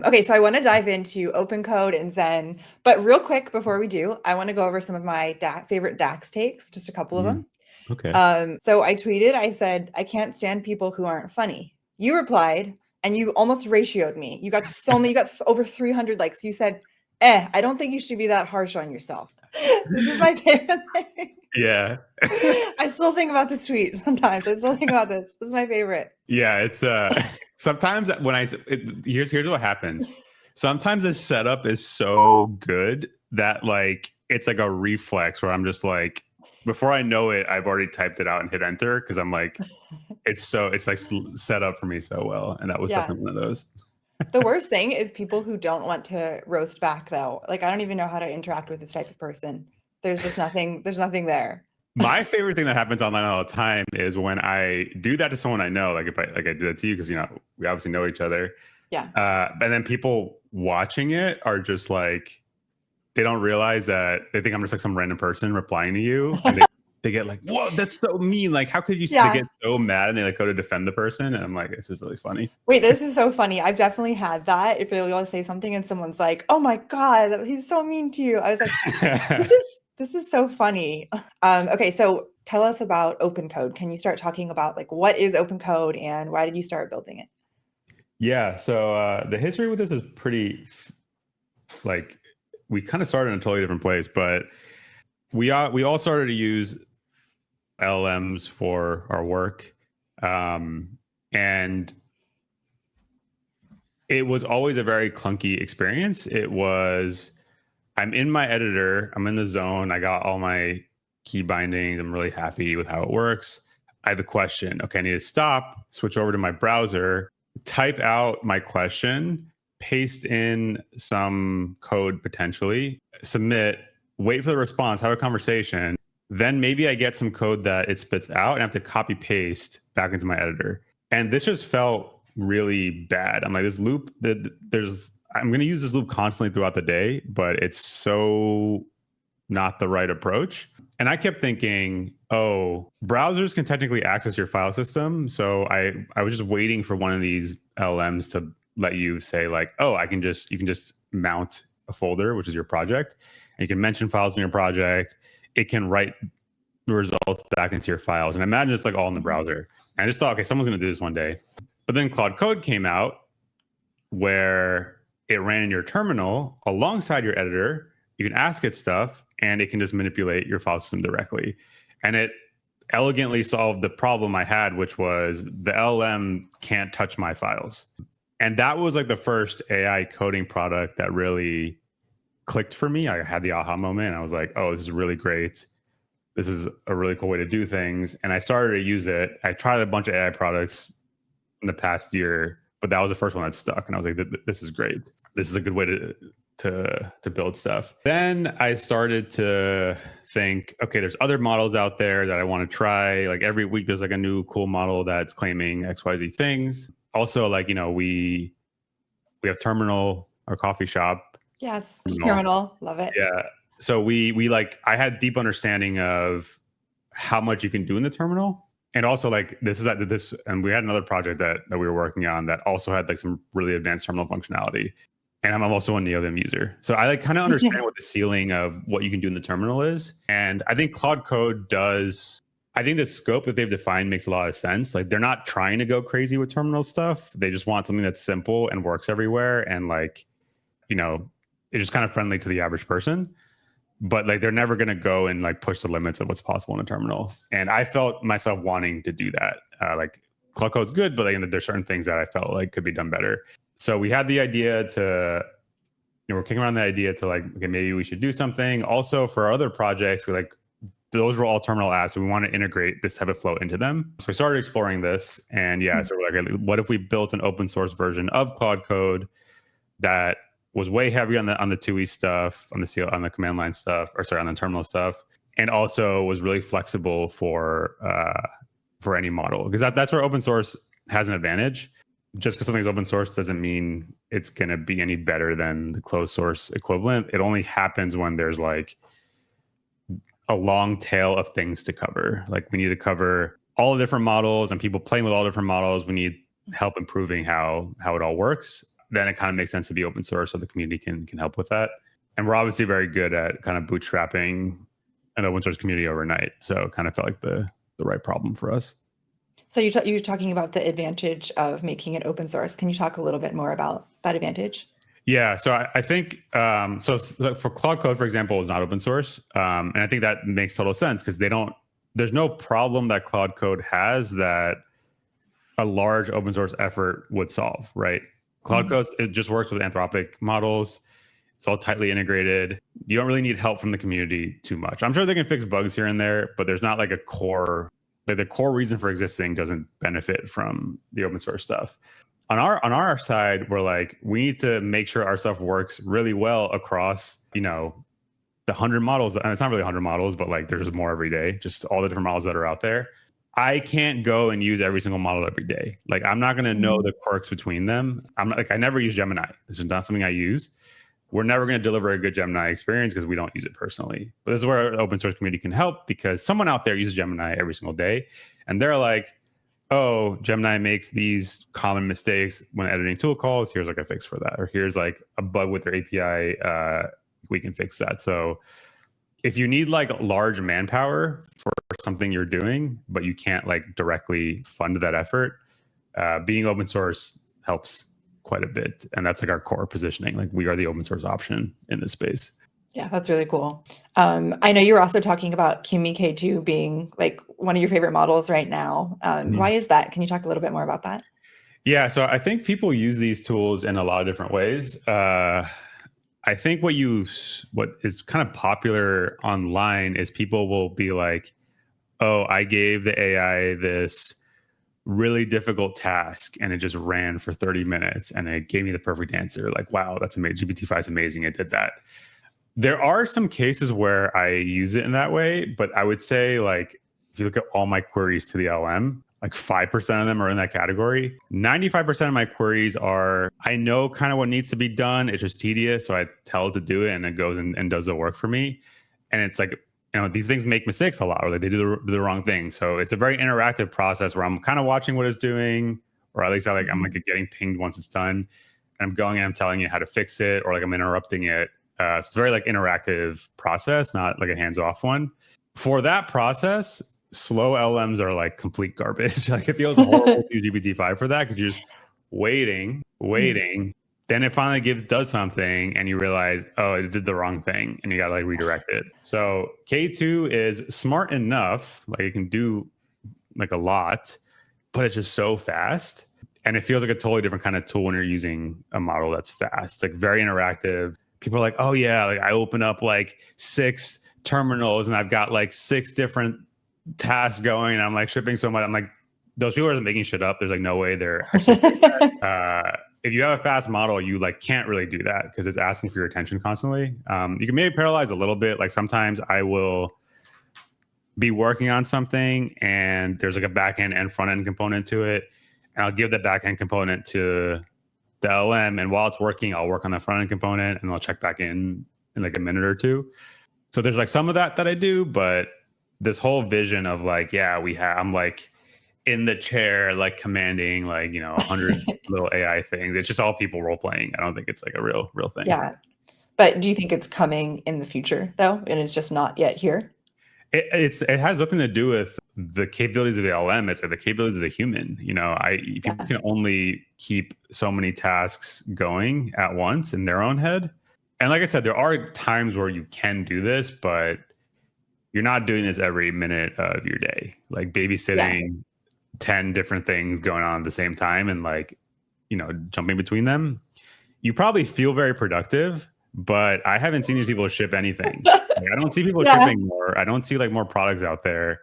Okay, so I want to dive into OpenCode and Zen, but real quick before we do, I want to go over some of my favorite Dax takes, just a couple of them. Okay. So I tweeted, I said, I can't stand people who aren't funny. You replied, and you almost ratioed me. You got you got over 300 likes. You said, I don't think you should be that harsh on yourself. This is my favorite thing. Yeah. I still think about this tweet sometimes. I still think about this. This is my favorite. Yeah, it's sometimes when here's what happens. Sometimes the setup is so good that like it's like a reflex where I'm just like, before I know it, I've already typed it out and hit enter because I'm like, it's like set up for me so well, and that was definitely one of those. The worst thing is people who don't want to roast back, though. Like, I don't even know how to interact with this type of person. There's just nothing. There's nothing there. My favorite thing that happens online all the time is when I do that to someone I know, like if I do that to you, because you know we obviously know each other. Yeah. And then people watching it are just like, they don't realize that they think I'm just like some random person replying to you, and they get like, "Whoa, that's so mean! Like, how could you?" They get so mad and they like go to defend the person, and I'm like, "This is really funny." Wait, this is so funny. I've definitely had that. If you're going to say something and someone's like, "Oh my god, he's so mean to you," I was like, "This is so funny." Okay, so tell us about OpenCode. Can you start talking about like what is OpenCode and why did you start building it? Yeah, so the history with this is pretty like, we kind of started in a totally different place, but we all started to use LLMs for our work, and it was always a very clunky experience. It was, I'm in my editor, I'm in the zone, I got all my key bindings, I'm really happy with how it works. I have a question. Okay, I need to stop, switch over to my browser, type out my question, paste in some code potentially, submit, wait for the response, have a conversation. Then maybe I get some code that it spits out and I have to copy paste back into my editor. And this just felt really bad. I'm like, this loop, I'm going to use this loop constantly throughout the day, but it's so not the right approach. And I kept thinking, oh, browsers can technically access your file system. So I was just waiting for one of these LLMs to let you say like, oh, you can just mount a folder, which is your project, and you can mention files in your project. It can write the results back into your files. And imagine it's like all in the browser. And I just thought, okay, someone's going to do this one day. But then Claude Code came out where it ran in your terminal alongside your editor. You can ask it stuff and it can just manipulate your file system directly. And it elegantly solved the problem I had, which was the LLM can't touch my files. And that was like the first AI coding product that really clicked for me. I had the aha moment and I was like, oh, this is really great. This is a really cool way to do things. And I started to use it. I tried a bunch of AI products in the past year, but that was the first one that stuck. And I was like, this is great. This is a good way to build stuff. Then I started to think, okay, there's other models out there that I want to try. Like every week there's like a new cool model that's claiming XYZ things. Also, like, you know, we have Terminal, our coffee shop. Yes, Terminal, love it. Yeah. So we like, I had deep understanding of how much you can do in the terminal. And also like this, and we had another project that we were working on that also had like some really advanced terminal functionality. And I'm also a NeoVim user. So I like kind of understand what the ceiling of what you can do in the terminal is. And I think Claude Code does, I think the scope that they've defined makes a lot of sense. Like they're not trying to go crazy with terminal stuff. They just want something that's simple and works everywhere. And like, you know, it's just kind of friendly to the average person. But like they're never going to go and like push the limits of what's possible in a terminal. And I felt myself wanting to do that. Like Claude Code's good, but like, there's certain things that I felt like could be done better. So we had the idea to, you know, we're kicking around the idea to like, okay, maybe we should do something. Also for our other projects, we like, those were all terminal apps. So we want to integrate this type of flow into them. So we started exploring this. And yeah, so we're like, what if we built an open source version of Claude Code that was way heavy on the TUI stuff, on the command line stuff, or sorry, on the terminal stuff, and also was really flexible for any model, because that's where open source has an advantage. Just because something's open source doesn't mean it's going to be any better than the closed source equivalent. It only happens when there's like a long tail of things to cover. Like we need to cover all the different models and people playing with all different models. We need help improving how it all works. then it kind of makes sense to be open source so the community can help with that. And we're obviously very good at kind of bootstrapping an open source community overnight. So it kind of felt like the right problem for us. So you're talking about the advantage of making it open source. Can you talk a little bit more about that advantage? Yeah, so I think so for Cloud Code, for example, is not open source, and I think that makes total sense because there's no problem that Cloud Code has that a large open source effort would solve, right? Cloud Code, it just works with Anthropic models. It's all tightly integrated. You don't really need help from the community too much. I'm sure they can fix bugs here and there, but there's not like a core, like the core reason for existing doesn't benefit from the open source stuff. On our side, we're like, we need to make sure our stuff works really well across, the 100 models. And it's not really 100 models, but like there's more every day, just all the different models that are out there. I can't go and use every single model every day. Like I'm not going to know the quirks between them. I never use Gemini. This is not something I use. We're never going to deliver a good Gemini experience because we don't use it personally. But this is where an open source community can help because someone out there uses Gemini every single day. And they're like, oh, Gemini makes these common mistakes when editing tool calls. Here's like a fix for that. Or here's like a bug with their API. We can fix that. So if you need like large manpower for something you're doing, but you can't like directly fund that effort, being open source helps quite a bit. And that's like our core positioning. Like we are the open source option in this space. Yeah, that's really cool. I know you were also talking about Kimi K2 being like one of your favorite models right now. Why is that? Can you talk a little bit more about that? Yeah, so I think people use these tools in a lot of different ways. I think what is kind of popular online is people will be like, oh, I gave the AI this really difficult task and it just ran for 30 minutes and it gave me the perfect answer. Like, wow, that's amazing. GPT-5 is amazing. It did that. There are some cases where I use it in that way, but I would say like, if you look at all my queries to the LM, like 5% of them are in that category. 95% of my queries are, I know kind of what needs to be done. It's just tedious. So I tell it to do it and it goes and does the work for me. And it's like, these things make mistakes a lot or like they do the wrong thing. So it's a very interactive process where I'm kind of watching what it's doing, or at least I'm like getting pinged once it's done. And I'm going and I'm telling it how to fix it, or like I'm interrupting it. So it's a very like interactive process, not like a hands-off one. For that process, slow LMs are like complete garbage. Like it feels horrible to use GPT-5 for that because you're just waiting. Then it finally does something and you realize, oh, it did the wrong thing and you got to like redirect it. So K2 is smart enough, like it can do like a lot, but it's just so fast. And it feels like a totally different kind of tool when you're using a model that's fast. It's like very interactive. People are like, oh yeah, like I open up like 6 terminals and I've got like 6 different tasks going and I'm like shipping so much. I'm like, those people are just making shit up. There's like no way they're actually if you have a fast model, you like can't really do that because it's asking for your attention constantly. You can maybe paralyze a little bit. Like sometimes I will be working on something and there's like a backend and front end component to it. And I'll give the backend component to the LM, and while it's working, I'll work on the front end component and I'll check back in like a minute or two. So there's like some of that I do, but this whole vision of like, yeah, I'm like in the chair, like commanding like, 100 little AI things. It's just all people role playing. I don't think it's like a real thing. Yeah. But do you think it's coming in the future though? And it's just not yet here? It has nothing to do with the capabilities of the LM. It's like the capabilities of the human. People can only keep so many tasks going at once in their own head. And like I said, there are times where you can do this, but you're not doing this every minute of your day. Like babysitting 10 different things going on at the same time and like, jumping between them. You probably feel very productive, but I haven't seen these people ship anything. Like, I don't see people shipping more. I don't see like more products out there.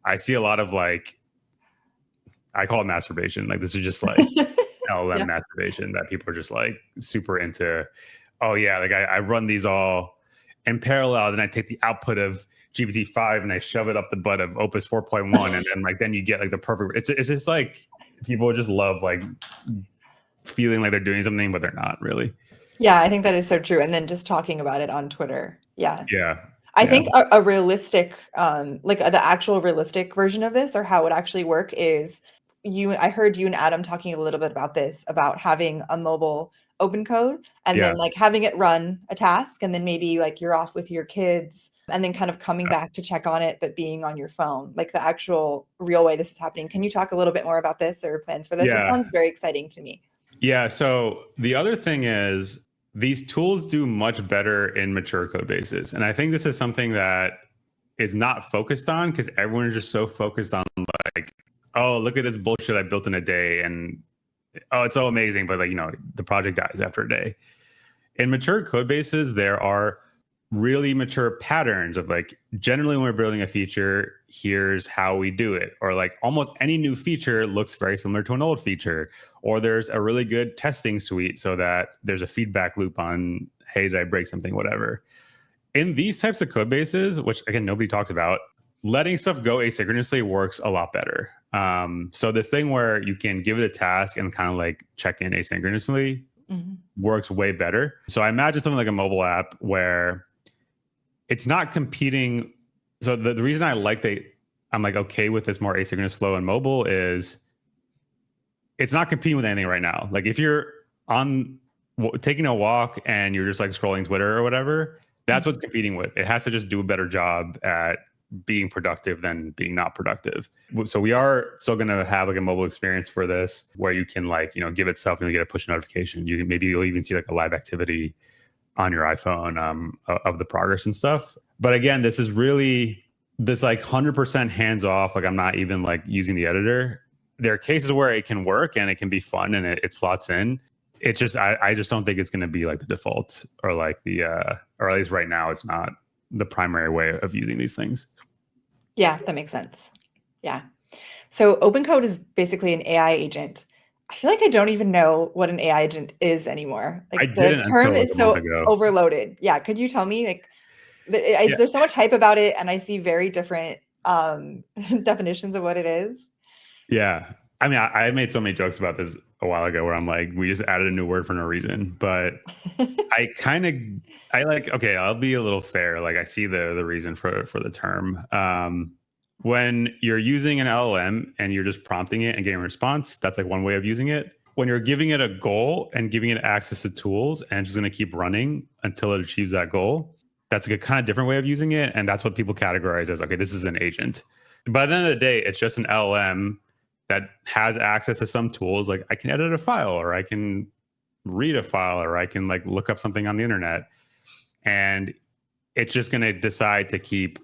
I see a lot of like, I call it masturbation. Like this is just like LLM masturbation that people are just like super into. Oh yeah, like I run these all in parallel, then I take the output of GPT-5 and I shove it up the butt of Opus 4.1, and then you get like the perfect. It's just like people just love like feeling like they're doing something, but they're not really. Yeah, I think that is so true. And then just talking about it on Twitter. Yeah. I think a realistic, like the actual realistic version of this, or how it would actually work, is I heard you and Adam talking a little bit about this, about having a mobile OpenCode, and Yeah. then like having it run a task, and then maybe like you're off with your kids and then kind of coming back to check on it, but being on your phone, like the actual real way this is happening. Can you talk a little bit more about this or plans for this? This Yeah. sounds very exciting to me. Yeah. So the other thing is these tools do much better in mature code bases. And I think this is something that is not focused on because everyone is just so focused on like, oh, look at this bullshit I built in a day. And oh, it's so amazing. But like, the project dies after a day. In mature code bases, there are really mature patterns of like, generally when we're building a feature, here's how we do it. Or like almost any new feature looks very similar to an old feature. Or there's a really good testing suite so that there's a feedback loop on, hey, did I break something, whatever. In these types of code bases, which again, nobody talks about, letting stuff go asynchronously works a lot better. So this thing where you can give it a task and kind of like check in asynchronously works way better. So I imagine something like a mobile app where it's not competing. So the reason I'm like okay with this more asynchronous flow in mobile is it's not competing with anything right now. Like if you're taking a walk and you're just like scrolling Twitter or whatever, that's what's competing with. It has to just do a better job at being productive than being not productive. So we are still going to have like a mobile experience for this where you can like, give itself and you get a push notification. You'll even see like a live activity on your iPhone of the progress and stuff. But again, this is really this like 100% hands off. Like I'm not even like using the editor. There are cases where it can work and it can be fun and it slots in. It's just, I just don't think it's going to be like the default or like or at least right now, it's not the primary way of using these things. Yeah, that makes sense. Yeah. So OpenCode is basically an AI agent. I feel like I don't even know what an AI agent is anymore. Like the term is so overloaded. Yeah. Could you tell me like there's so much hype about it and I see very different definitions of what it is. Yeah. I mean, I made so many jokes about this a while ago where I'm like, we just added a new word for no reason. But okay, I'll be a little fair. Like I see the reason for the term. When you're using an LLM and you're just prompting it and getting a response, that's like one way of using it. When you're giving it a goal and giving it access to tools and it's just going to keep running until it achieves that goal, that's like a kind of different way of using it. And that's what people categorize as, okay, this is an agent. By the end of the day, it's just an LLM that has access to some tools. Like I can edit a file or I can read a file or I can like look up something on the internet. And it's just going to decide to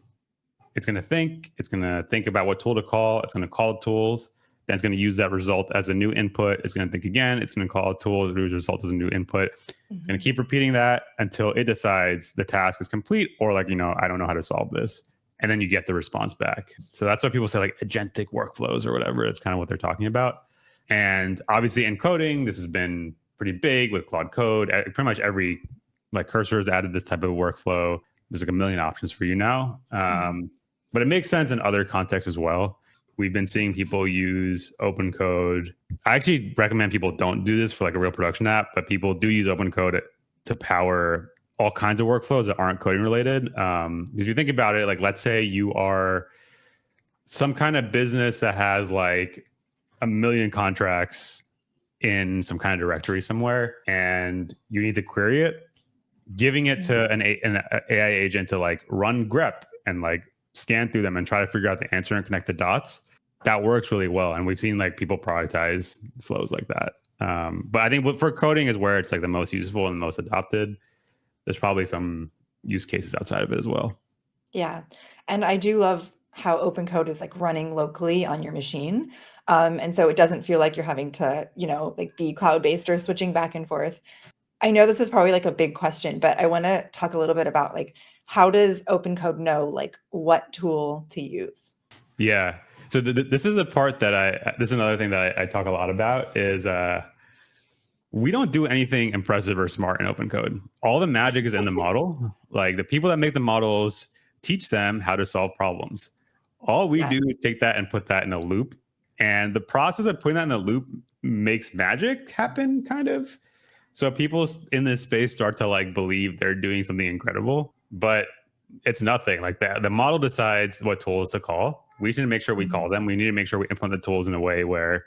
it's going to think about what tool to call. It's going to call tools. Then it's going to use that result as a new input. It's going to think again. It's going to call a tool. The result as a new input. It's going to keep repeating that until it decides the task is complete or like, I don't know how to solve this. And then you get the response back. So that's why people say like agentic workflows or whatever. It's kind of what they're talking about. And obviously in coding, this has been pretty big with Claude Code. Pretty much every like cursor has added this type of workflow. There's like a million options for you now. But it makes sense in other contexts as well. We've been seeing people use OpenCode. I actually recommend people don't do this for like a real production app, but people do use OpenCode to power all kinds of workflows that aren't coding related. If you think about it, like let's say you are some kind of business that has like 1 million contracts in some kind of directory somewhere, and you need to query it, giving it to an AI agent to like run grep and like scan through them and try to figure out the answer and connect the dots. That works really well. And we've seen like people prioritize flows like that. But I think for coding is where it's like the most useful and the most adopted. There's probably some use cases outside of it as well. Yeah. And I do love how OpenCode is like running locally on your machine. And so it doesn't feel like you're having to, like be cloud-based or switching back and forth. I know this is probably like a big question, but I want to talk a little bit about like, how does OpenCode know like what tool to use? Yeah. So this is the part that this is another thing that I talk a lot about is we don't do anything impressive or smart in OpenCode. All the magic is in the model. Like the people that make the models teach them how to solve problems. All we do is take that and put that in a loop. And the process of putting that in a loop makes magic happen, kind of. So people in this space start to like believe they're doing something incredible, but it's nothing like that. The model decides what tools to call. We just need to make sure we call them. We need to make sure we implement the tools in a way where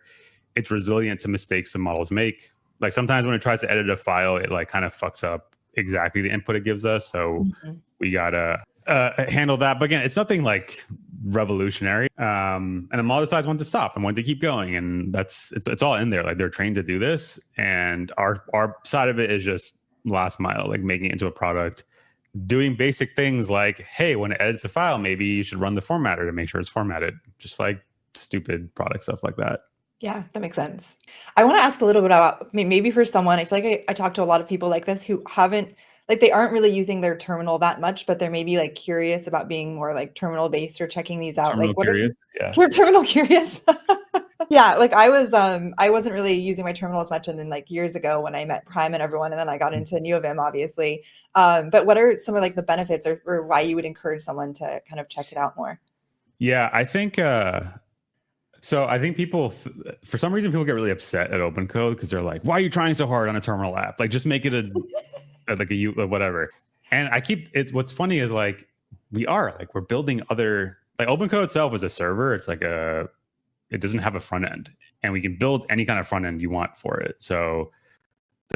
it's resilient to mistakes the models make. Like sometimes when it tries to edit a file, it like kind of fucks up exactly the input it gives us. So we gotta handle that. But again, it's nothing like revolutionary. And the model decides when to stop and when to keep going, and it's all in there. Like they're trained to do this, and our side of it is just last mile, like making it into a product, doing basic things like, hey, when it edits a file, maybe you should run the formatter to make sure it's formatted. Just like stupid product stuff like that. Yeah, that makes sense. I want to ask a little bit about maybe for someone, I feel like I talk to a lot of people like this who haven't, like they aren't really using their terminal that much, but they're maybe like curious about being more like terminal based or checking these out. Terminal Like what are curious. some, Yeah. you're terminal curious? Yeah, like I wasn't really using my terminal as much, and then like years ago when I met Prime and everyone, and then I got into NeoVim, obviously. But what are some of like the benefits or why you would encourage someone to kind of check it out more? Yeah, I think so I think people, for some reason, people get really upset at OpenCode because they're like, "Why are you trying so hard on a terminal app? Like, just make it a whatever." And I keep it. What's funny is like we're building other, like OpenCode itself is a server. It's like it doesn't have a front end, and we can build any kind of front end you want for it. So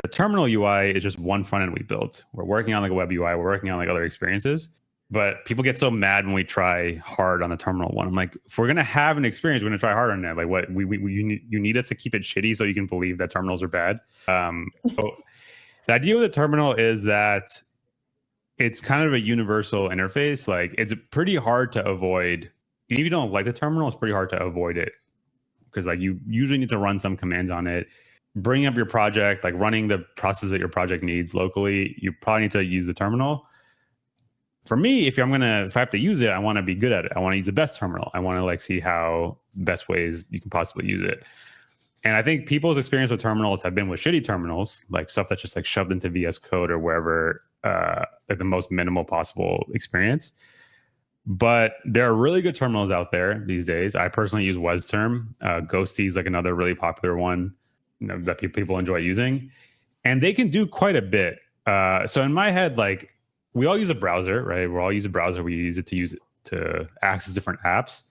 the terminal UI is just one front end we built. We're working on like a web UI. We're working on like other experiences. But people get so mad when we try hard on the terminal one. I'm like, if we're gonna have an experience, we're gonna try hard on it. Like, what you need us to keep it shitty so you can believe that terminals are bad. So the idea with the terminal is that it's kind of a universal interface. Like, it's pretty hard to avoid. If you don't like the terminal, it's pretty hard to avoid it because like you usually need to run some commands on it. Bring up your project, like running the process that your project needs locally. You probably need to use the terminal. For me, if I have to use it, I want to be good at it. I want to use the best terminal. I want to like see how best ways you can possibly use it. And I think people's experience with terminals have been with shitty terminals, like stuff that's just like shoved into VS Code or wherever, like the most minimal possible experience. But there are really good terminals out there these days. I personally use WesTerm. Ghosty is like another really popular one, that people enjoy using, and they can do quite a bit. So in my head, like, we all use a browser, right? We all use a browser. We use it to access different apps.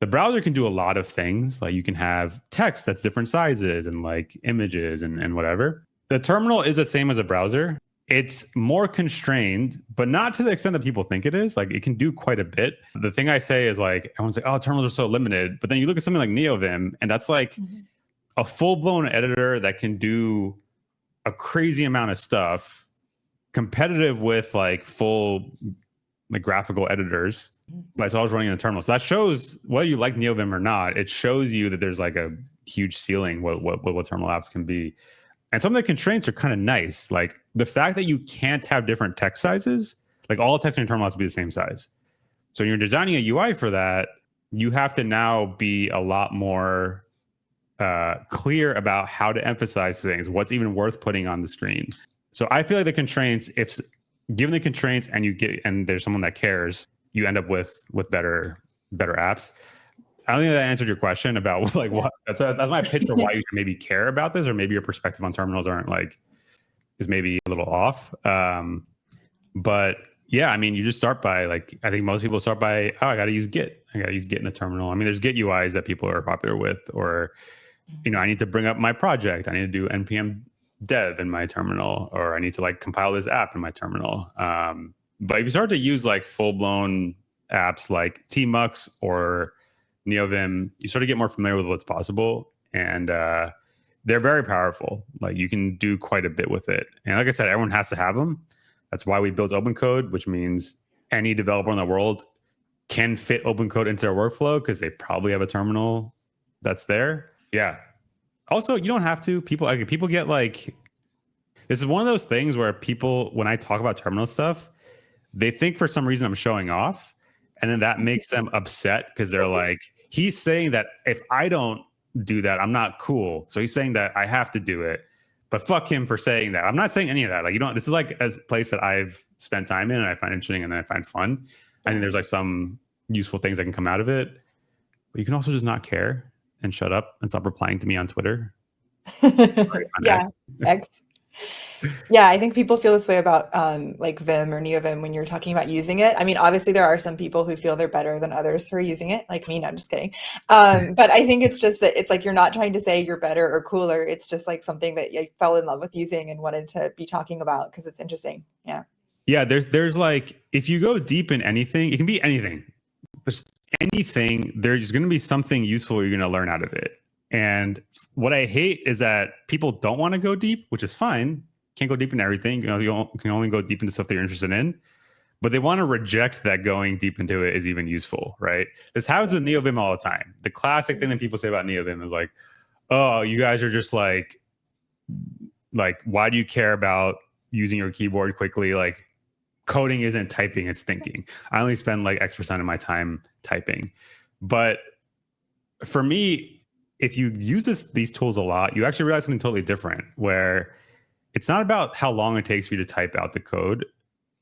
The browser can do a lot of things. Like you can have text that's different sizes and like images and whatever. The terminal is the same as a browser. It's more constrained, but not to the extent that people think it is. Like it can do quite a bit. The thing I say is like, everyone's like, oh, terminals are so limited. But then you look at something like NeoVim, and that's like a full-blown editor that can do a crazy amount of stuff, competitive with like full like graphical editors, but it's always running in the terminal. So that shows, whether you like NeoVim or not, it shows you that there's like a huge ceiling what terminal apps can be. And some of the constraints are kind of nice. Like the fact that you can't have different text sizes, like all text in your terminal has to be the same size. So when you're designing a UI for that, you have to now be a lot more clear about how to emphasize things, what's even worth putting on the screen. So I feel like the constraints, if given the constraints and there's someone that cares, you end up with better apps. I don't think that answered your question about like what that's my pitch for why you should maybe care about this, or maybe your perspective on terminals is maybe a little off. But yeah, I mean, you just start by like, I think most people start by, oh, I got to use Git. I got to use Git in the terminal. I mean, there's Git UIs that people are popular with, or I need to bring up my project. I need to do npm dev in my terminal, or I need to like compile this app in my terminal. But if you start to use like full-blown apps like Tmux or NeoVim, you sort of get more familiar with what's possible, and they're very powerful. Like you can do quite a bit with it. And like I said, everyone has to have them. That's why we built OpenCode, which means any developer in the world can fit OpenCode into their workflow because they probably have a terminal that's there. Yeah. Also, you don't have to. People get like, this is one of those things where people, when I talk about terminal stuff, they think for some reason I'm showing off, and then that makes them upset because they're like, he's saying that if I don't do that, I'm not cool. So he's saying that I have to do it, but fuck him for saying that. I'm not saying any of that. Like, this is like a place that I've spent time in and I find interesting and I find fun. I think there's like some useful things that can come out of it, but you can also just not care and shut up and stop replying to me on Twitter. Yeah, X. Yeah, I think people feel this way about like Vim or NeoVim when you're talking about using it. I mean, obviously there are some people who feel they're better than others for using it, like me. No, I'm just kidding. But I think it's just that it's like you're not trying to say you're better or cooler. It's just like something that you fell in love with using and wanted to be talking about because it's interesting. Yeah. Yeah, there's like, if you go deep in anything, it can be anything. Just anything, there's going to be something useful you're going to learn out of it. And what I hate is that people don't want to go deep, which is fine. Can't go deep in everything. You know, you can only go deep into stuff that you're interested in. But they want to reject that going deep into it is even useful, right? This happens with NeoVim all the time. The classic thing that people say about NeoVim is like, "Oh, you guys are just like, why do you care about using your keyboard quickly? Like, coding isn't typing, it's thinking. I only spend like X% of my time typing." But for me, if you use these tools a lot, you actually realize something totally different, where it's not about how long it takes for you to type out the code.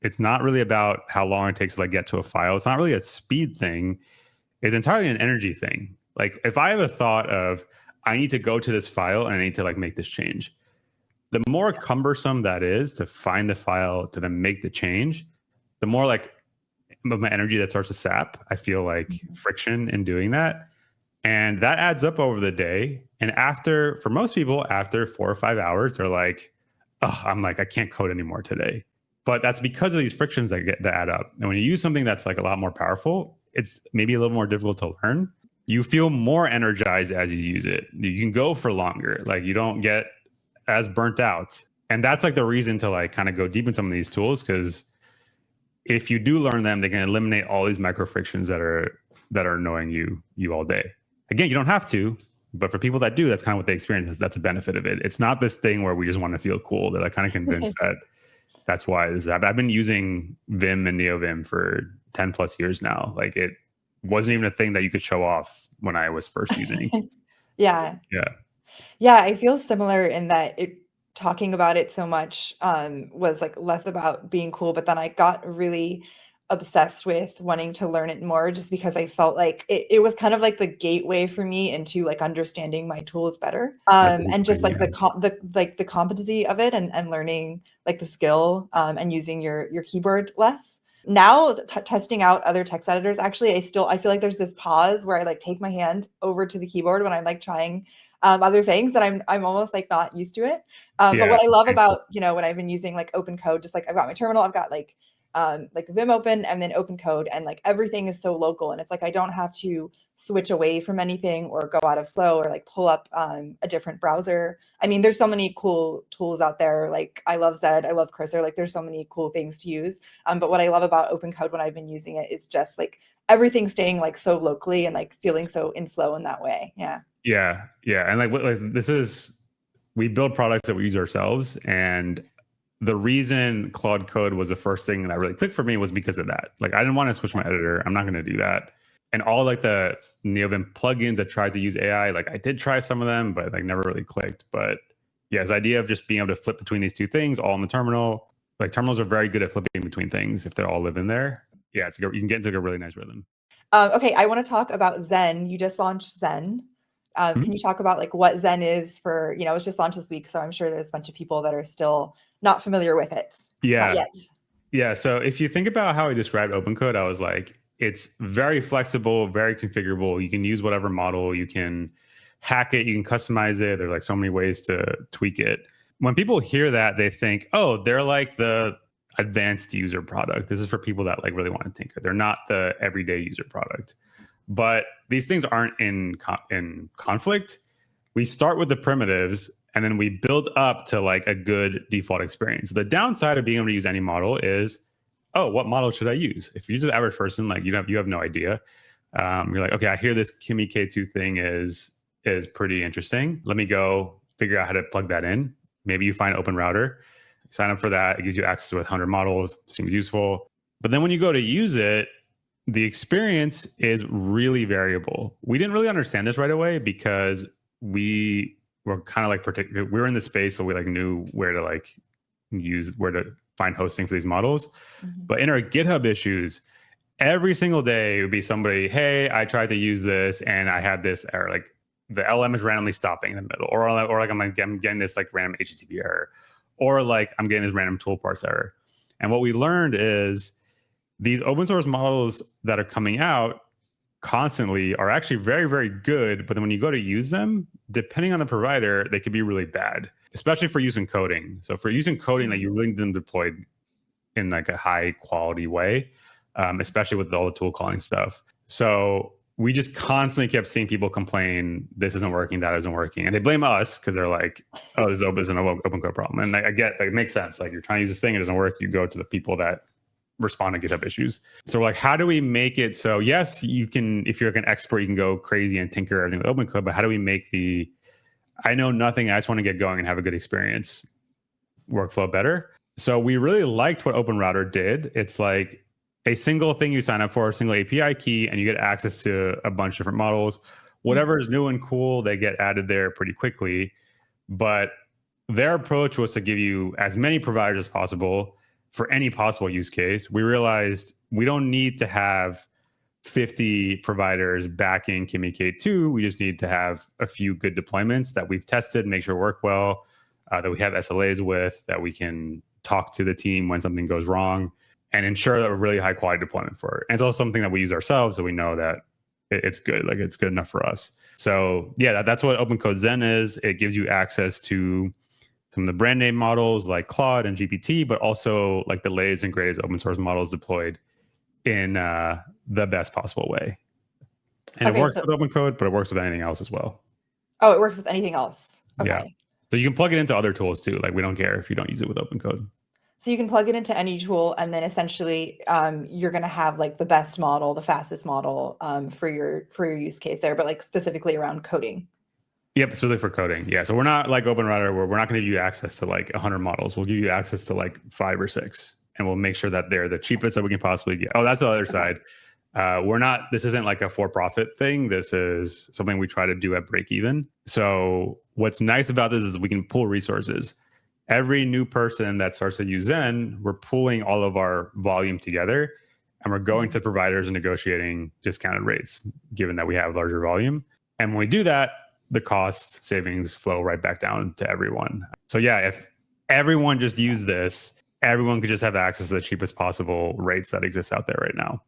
It's not really about how long it takes to like get to a file. It's not really a speed thing. It's entirely an energy thing. Like if I have a thought of, I need to go to this file and I need to like make this change, the more cumbersome that is to find the file to then make the change, the more like my energy that starts to sap. I feel like friction in doing that. And that adds up over the day. And after, for most people, after 4 or 5 hours, they're like, oh, I'm like, I can't code anymore today. But that's because of these frictions that add up. And when you use something that's like a lot more powerful, it's maybe a little more difficult to learn. You feel more energized as you use it. You can go for longer. Like you don't get as burnt out. And that's like the reason to like kind of go deep in some of these tools, because if you do learn them, they can eliminate all these micro frictions that are annoying you all day. Again, you don't have to, but for people that do, that's kind of what they experience. That's a benefit of it. It's not this thing where we just want to feel cool. That I kind of convinced that that's why this is. I've been using Vim and NeoVim for 10 plus years now. Like it wasn't even a thing that you could show off when I was first using. Yeah. Yeah. Yeah, I feel similar in that talking about it so much was like less about being cool, but then I got really obsessed with wanting to learn it more just because I felt like it was kind of like the gateway for me into like understanding my tools better. And just like the competency of it and learning like the skill and using your keyboard less. Now testing out other text editors, actually, I feel like there's this pause where I like take my hand over to the keyboard when I'm like trying other things, and I'm almost like not used to it. But what I love about, you know, when I've been using like OpenCode, just like I've got my terminal, I've got like Vim open and then OpenCode, and like everything is so local, and it's like I don't have to switch away from anything or go out of flow or like pull up a different browser. I mean, there's so many cool tools out there. Like I love Zed, I love Cursor, like there's so many cool things to use. But what I love about OpenCode when I've been using it is just like everything staying like so locally and like feeling so in flow in that way. Yeah. Yeah. And like this is, we build products that we use ourselves. And the reason Claude Code was the first thing that really clicked for me was because of that. Like I didn't want to switch my editor. I'm not going to do that. And all like the NeoVim plugins that tried to use AI, like I did try some of them, but like never really clicked. But yeah, this idea of just being able to flip between these two things all in the terminal, like terminals are very good at flipping between things if they're all live in there. Yeah, you can get into a really nice rhythm. Okay, I want to talk about Zen. You just launched Zen. Can you talk about like what Zen is for, you know, it was just launched this week, so I'm sure there's a bunch of people that are still not familiar with it. Yeah. Not yet. Yeah. So if you think about how I described OpenCode, I was like, it's very flexible, very configurable. You can use whatever model, you can hack it, you can customize it. There's like so many ways to tweak it. When people hear that, they think, oh, they're like the advanced user product. This is for people that like really want to tinker. They're not the everyday user product. But these things aren't in conflict. We start with the primitives and then we build up to like a good default experience. The downside of being able to use any model is, oh, what model should I use? If you're just the average person, like you have no idea. You're like, okay, I hear this Kimi K2 thing is pretty interesting. Let me go figure out how to plug that in. Maybe you find Open Router, sign up for that. It gives you access to 100 models, seems useful. But then when you go to use it, the experience is really variable. We didn't really understand this right away because we were kind of like we were in the space, so we like knew where to find hosting for these models. But in our GitHub issues, every single day it would be somebody, hey, I tried to use this and I had this error, like the LM is randomly stopping in the middle, or like I'm getting this like random HTTP error, or like I'm getting this random tool parse error. And what we learned is these open source models that are coming out constantly are actually very, very good. But then when you go to use them, depending on the provider, they could be really bad, especially for using coding. So for using coding, like you really need them deployed in like a high quality way, especially with all the tool calling stuff. So we just constantly kept seeing people complain, this isn't working, that isn't working. And they blame us because they're like, oh, this isn't an open code problem. And I get, like, it makes sense. Like, you're trying to use this thing, it doesn't work. You go to the people that respond to GitHub issues. So we're like, how do we make it so, yes, you can, if you're like an expert, you can go crazy and tinker everything with open code, but how do we make the, I know nothing, I just want to get going and have a good experience workflow better? So we really liked what OpenRouter did. It's like a single thing you sign up for, a single API key, and you get access to a bunch of different models. Whatever is new and cool, they get added there pretty quickly. But their approach was to give you as many providers as possible for any possible use case. We realized we don't need to have 50 providers backing Kimi K2. We just need to have a few good deployments that we've tested, make sure work well, that we have SLAs with, that we can talk to the team when something goes wrong, and ensure that we're really high quality deployment for it. And it's also something that we use ourselves, so we know that it's good, like it's good enough for us. So yeah, that's what OpenCode's Zen is. It gives you access to some of the brand name models like Claude and GPT, but also like the latest and greatest open source models deployed in the best possible way. And it works with OpenCode, but it works with anything else as well. Oh, it works with anything else. Okay. Yeah. So you can plug it into other tools too. Like, we don't care if you don't use it with OpenCode. So you can plug it into any tool, and then essentially you're going to have like the best model, the fastest model for your use case there, but like specifically around coding. Yep, specifically for coding. Yeah. So we're not like OpenRouter, where we're not going to give you access to like 100 models. We'll give you access to like 5 or 6, and we'll make sure that they're the cheapest that we can possibly get. Oh, that's the other side. We're not, this isn't like a for-profit thing. This is something we try to do at break even. So what's nice about this is we can pool resources. Every new person that starts to use Zen, we're pooling all of our volume together, and we're going to providers and negotiating discounted rates, given that we have larger volume. And when we do that, the cost savings flow right back down to everyone. So yeah, if everyone just used this, everyone could just have access to the cheapest possible rates that exist out there right now.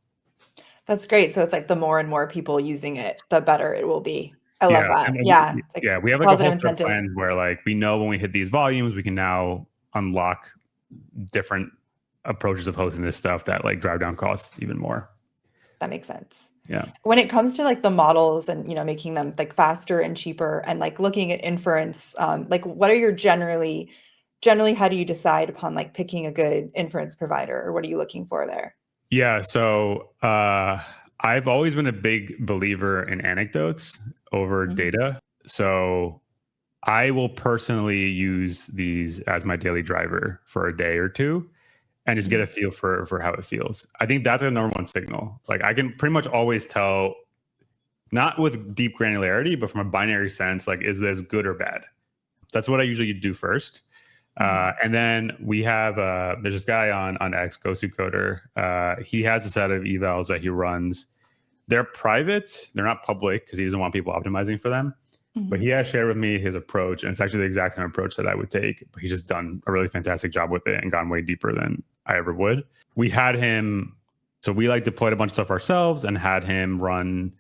That's great. So it's like the more and more people using it, the better it will be. I love that. Yeah. We have like a whole plan where like we know when we hit these volumes, we can now unlock different approaches of hosting this stuff that like drive down costs even more. That makes sense. Yeah. When it comes to like the models and, making them like faster and cheaper and like looking at inference, like what are your generally, how do you decide upon like picking a good inference provider, or what are you looking for there? Yeah. So I've always been a big believer in anecdotes over data. So I will personally use these as my daily driver for a day or two and just get a feel for how it feels. I think that's a number one signal. Like, I can pretty much always tell, not with deep granularity, but from a binary sense, like, is this good or bad? That's what I usually do first. And then we have, there's this guy on X, GoSuCoder. He has a set of evals that he runs. They're private. They're not public because he doesn't want people optimizing for them. But he has shared with me his approach, and it's actually the exact same approach that I would take. But he's just done a really fantastic job with it and gone way deeper than I ever would. We had him, so we like deployed a bunch of stuff ourselves and had him run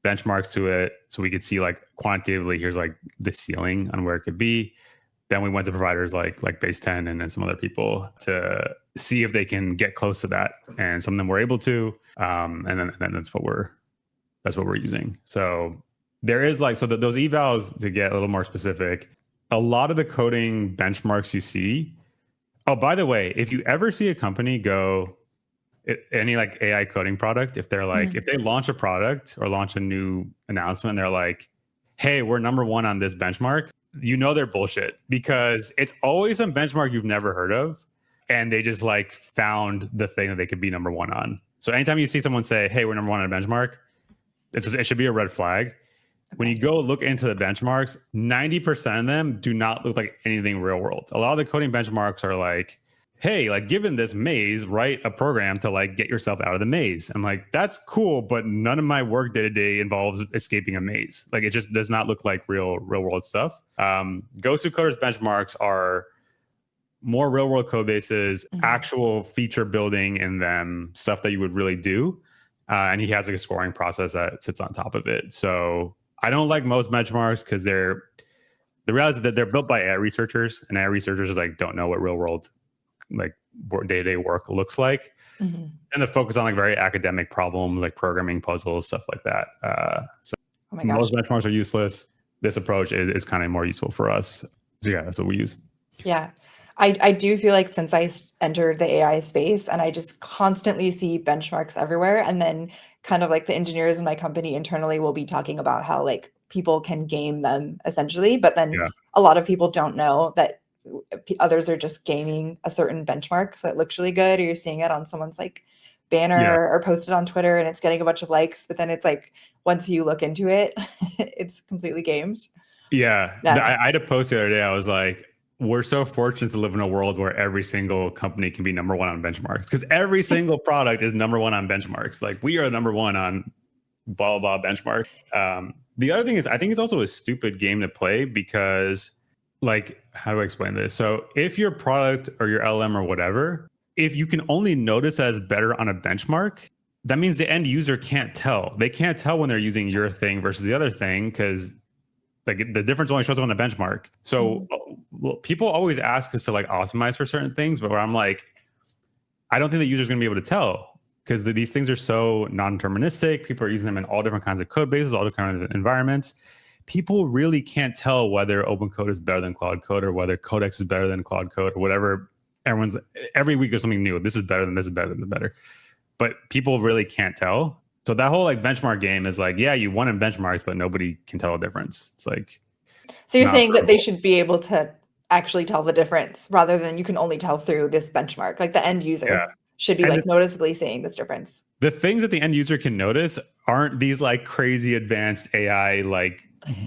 benchmarks to it so we could see like quantitatively, here's like the ceiling on where it could be. Then we went to providers like Baseten and then some other people to see if they can get close to that. And some of them were able to. And then that's what we're using. So there is like, so those evals, to get a little more specific, a lot of the coding benchmarks you see. Oh, by the way, if you ever see a company go, any like AI coding product, if they're like, if they launch a product or launch a new announcement, and they're like, hey, we're number one on this benchmark, you know they're bullshit, because it's always some benchmark you've never heard of, and they just like found the thing that they could be number one on. So anytime you see someone say, hey, we're number one on a benchmark, it should be a red flag. When you go look into the benchmarks, 90% of them do not look like anything real world. A lot of the coding benchmarks are like, hey, like, given this maze, write a program to like get yourself out of the maze. I'm like, that's cool, but none of my work day to day involves escaping a maze. Like, it just does not look like real world stuff. GoSuCoder's benchmarks are more real world code bases, Mhm. actual feature building in them, stuff that you would really do. And he has like a scoring process that sits on top of it. So I don't like most benchmarks because the reality is that they're built by AI researchers, and AI researchers like don't know what real world like day-to-day work looks like. Mhm. And the focus on like very academic problems like programming puzzles, stuff like that. So Oh my gosh. most benchmarks are useless. This approach is kind of more useful for us. So yeah, that's what we use. Yeah. I do feel like since entered the AI space and I just constantly see benchmarks everywhere, and then kind of like the engineers in my company internally will be talking about how like people can game them essentially, but then Yeah. a lot of people don't know that others are just gaming a certain benchmark so it looks really good, or you're seeing it on someone's like Yeah. banner or posted on Twitter and it's getting a bunch of likes, but then it's like once you look into it, it's completely gamed. Yeah. Yeah. I had a post the other day. I was like, we're so fortunate to live in a world where every single company can be number one on benchmarks because every single product is number one on benchmarks. Like we are number one on blah, blah, benchmark. The other thing is, I think it's also a stupid game to play because, like, how do I explain this? So if your product or your LM or whatever, if you can only notice as better on a benchmark, that means the end user can't tell. They can't tell when they're using your thing versus the other thing because like the difference only shows up on the benchmark. So people always ask us to like optimize for certain things, but where I'm like, I don't think the user's going to be able to tell because these things are so non-deterministic. People are using them in all different kinds of code bases, all different kinds of environments. People really can't tell whether OpenCode is better than Cloud Code or whether Codex is better than Cloud Code or whatever. Every week there's something new. This is better than this is better than the better. But people really can't tell. So that whole like benchmark game is like, yeah, you won in benchmarks, but nobody can tell the difference. It's like, So you're not saying that they observable. should be able to actually tell the difference rather than you can only tell through this benchmark. Like the end Yeah. user should be And like noticeably seeing this difference. the things that the end user can notice aren't these like crazy advanced AI, like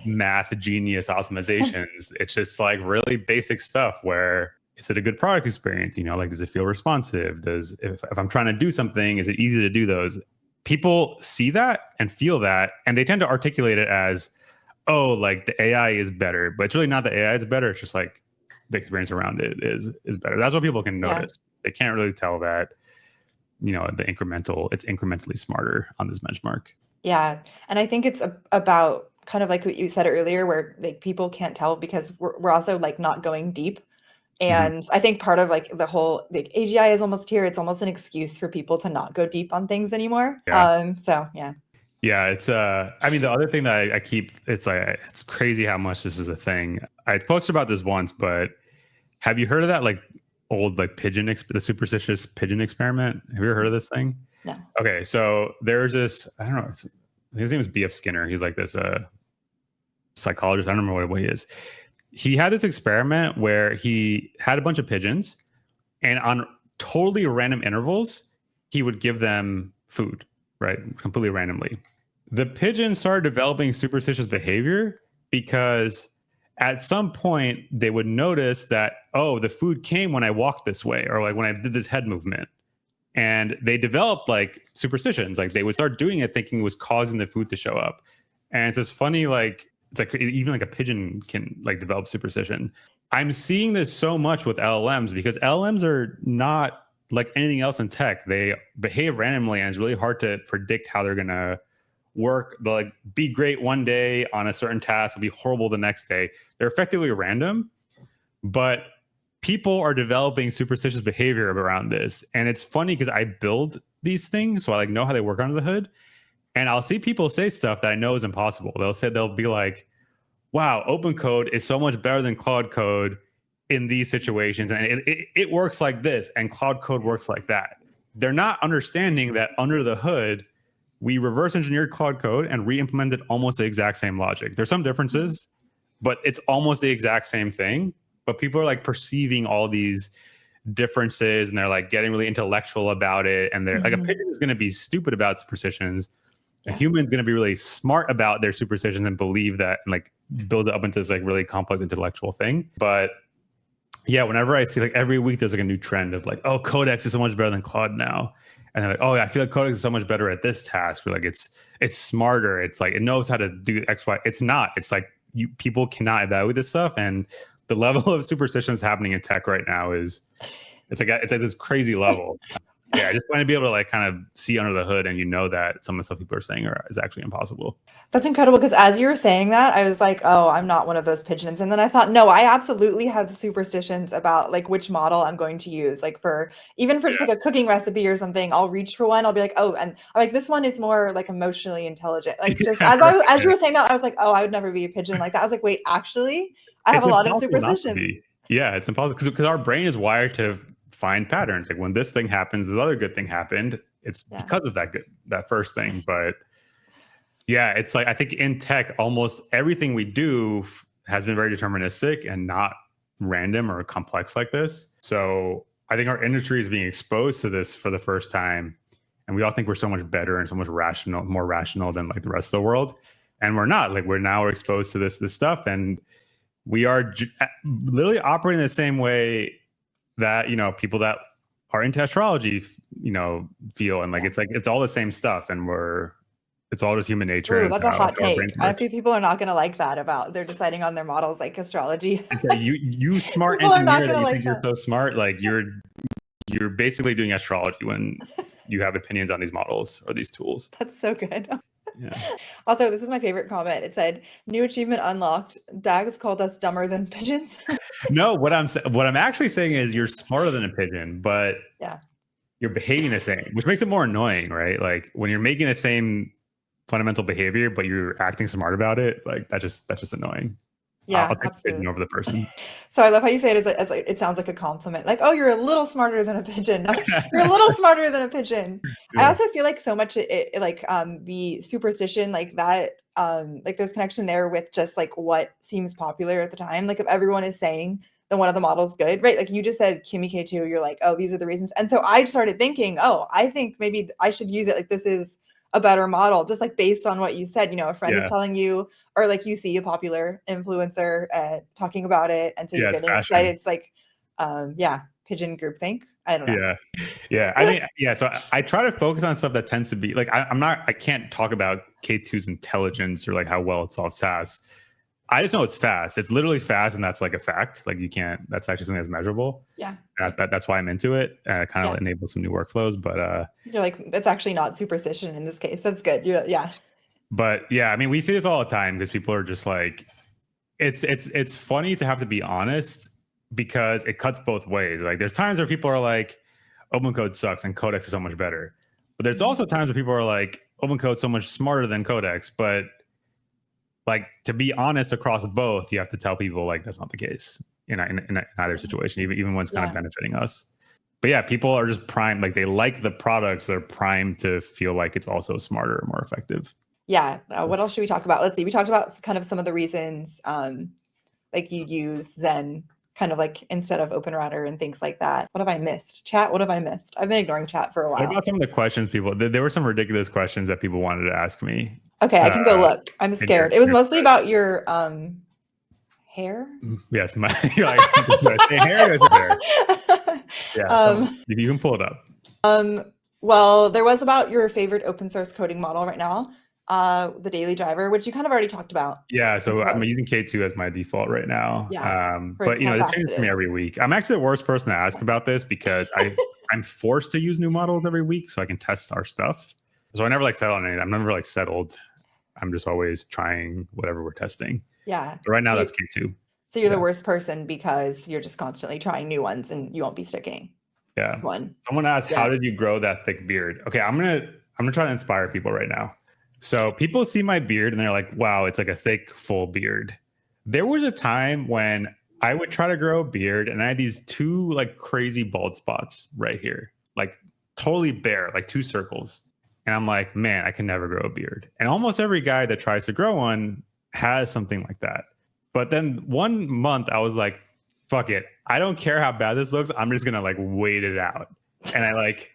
math genius optimizations. It's just like really basic stuff where is it a good product experience? You know, like, does it feel responsive? If I'm trying to do something, is it easy to do those? People see that and feel that, and they tend to articulate it as, oh, like the AI is better, but it's really not the AI is better. It's just like the experience around it is better. That's what people can Yeah. notice. They can't really tell that, you know, it's incrementally smarter on this benchmark. Yeah. And I think it's about kind of like what you said earlier, where like people can't tell because we're also like not going deep. Mm-hmm. And I think part of like the whole like AGI is almost here. It's almost an excuse for people to not go deep on things anymore. Yeah. So yeah. Yeah, it's I mean the other thing that I keep, it's like it's crazy how much this is a thing. I posted about this once, but have you heard of that like old like the superstitious pigeon experiment? Have you ever heard of this thing? No. Okay, so there's this, I don't know, his name is B.F. Skinner. He's like this psychologist. I don't remember what he is. He had this experiment where he had a bunch of pigeons, and on totally random intervals, he would give them food, right? Completely randomly. The pigeons started developing superstitious behavior because at some point they would notice that, oh, the food came when I walked this way or like when I did this head movement. And they developed like superstitions. Like they would start doing it thinking it was causing the food to show up. And it's this funny, like, it's like even like a pigeon can like develop superstition. I'm seeing this so much with LLMs because LLMs are not like anything else in tech. They behave randomly and it's really hard to predict how they're going to work. They'll like be great one day on a certain task, they'll be horrible the next day. They're effectively random, but people are developing superstitious behavior around this. And it's funny because I build these things, so I like know how they work under the hood. And I'll see people say stuff that I know is impossible. They'll be like, wow, OpenCode is so much better than Cloud Code in these situations. And it works like this, and Cloud Code works like that. They're not understanding that under the hood, we reverse engineered Cloud Code and re-implemented almost the exact same logic. There's some differences, but it's almost the exact same thing. But people are like perceiving all these differences and they're like getting really intellectual about it. And they're like, a pigeon is going to be stupid about superstitions. A human's going to be really smart about their superstitions and believe that and like build it up into this like really complex intellectual thing. But yeah, whenever I see like every week there's like a new trend of like, oh, Codex is so much better than Claude now. And they're like, oh, I feel like Codex is so much better at this task. Or like it's smarter. It's like it knows how to do X, Y. It's not. It's like people cannot evaluate this stuff. And the level of superstitions happening in tech right now is it's at this crazy level. Yeah, I just want to be able to like kind of see under the hood, and that some of the stuff people are saying is actually impossible. That's incredible, because as you were saying that, I was like, oh, I'm not one of those pigeons. And then I thought, no, I absolutely have superstitions about like which model I'm going to use. Like even for just like a cooking recipe or something, I'll reach for one. I'll be like, oh, and I'm like, this one is more like emotionally intelligent. Like just as you were saying that, I was like, oh, I would never be a pigeon like that. I was like, wait, actually, I have a lot of superstitions. Yeah, it's impossible because our brain is wired to find patterns. Like when this thing happens, this other good thing happened. It's because of that first thing. But yeah, it's like I think in tech, almost everything we do has been very deterministic and not random or complex like this. So I think our industry is being exposed to this for the first time, and we all think we're so much better and so much more rational than like the rest of the world, and we're not. Like we're exposed to this stuff, and we are literally operating the same way that people that are into astrology feel, and like it's all the same stuff, and it's all just human nature. Ooh, that's a hot take. I think people are not going to like that about they're deciding on their models like astrology. you smart engineer that you think you're so smart, like you're basically doing astrology when you have opinions on these models or these tools. That's so good. Yeah. Also, this is my favorite comment. It said, "New achievement unlocked. Dax called us dumber than pigeons." No, what I'm actually saying is you're smarter than a pigeon, but you're behaving the same, which makes it more annoying, right? Like when you're making the same fundamental behavior, but you're acting smart about it, like that's just annoying. Yeah, I'll take the pigeon over the person. So I love how you say it as like, it sounds like a compliment. Like, oh, you're a little smarter than a pigeon. No, you're a little smarter than a pigeon. Yeah. I also feel like so much the superstition like that, like there's connection there with just like what seems popular at the time. Like if everyone is saying then one of the models good, right? Like you just said Kimi K2, you're like, oh, these are the reasons. And so I started thinking, oh, I think maybe I should use it. Like this is a better model, just like based on what you said, a friend is telling you, or like you see a popular influencer talking about it, and so you're getting excited. It's like pigeon groupthink. I don't know. Yeah I mean, so I try to focus on stuff that tends to be like I can't talk about K2's intelligence or like how well it solves tasks. I just know it's fast. It's literally fast, and that's like a fact. Like you can't. That's actually something that's measurable. Yeah. That's why I'm into it. It kind of enables some new workflows. But you're like, it's actually not superstition in this case. That's good. But yeah, I mean, we see this all the time because people are just like, it's funny to have to be honest because it cuts both ways. Like there's times where people are like, OpenCode sucks and Codex is so much better. But there's also times where people are like, OpenCode's so much smarter than Codex, but like to be honest across both, you have to tell people like that's not the case in either situation, even when it's kind of benefiting us. But yeah, people are just primed, like they like the products, they're primed to feel like it's also smarter or more effective. Yeah. What else should we talk about? Let's see. We talked about kind of some of the reasons like you use Zen kind of like instead of OpenRouter and things like that. What have I missed? Chat, what have I missed? I've been ignoring chat for a while. What about some of the questions there were some ridiculous questions that people wanted to ask me. Okay, I can go look. I'm scared. It was mostly about your hair. Yes, you're like, hair or hair? Yeah, you can pull it up. Well, there was about your favorite open source coding model right now, the daily driver, which you kind of already talked about. Yeah, so I'm using K2 as my default right now. Yeah, but it changes for me every week. I'm actually the worst person to ask about this because I'm forced to use new models every week so I can test our stuff. So I never like settle on anything. I'm never like settled. I'm just always trying whatever we're testing. Yeah. But right now that's K2. So you're the worst person because you're just constantly trying new ones and you won't be sticking. Yeah. Someone asked, how did you grow that thick beard? Okay, I'm gonna try to inspire people right now. So people see my beard and they're like, wow, it's like a thick, full beard. There was a time when I would try to grow a beard and I had these two like crazy bald spots right here, like totally bare, like two circles. And I'm like, man, I can never grow a beard. And almost every guy that tries to grow one has something like that. But then 1 month I was like, fuck it. I don't care how bad this looks. I'm just going to like wait it out. And I like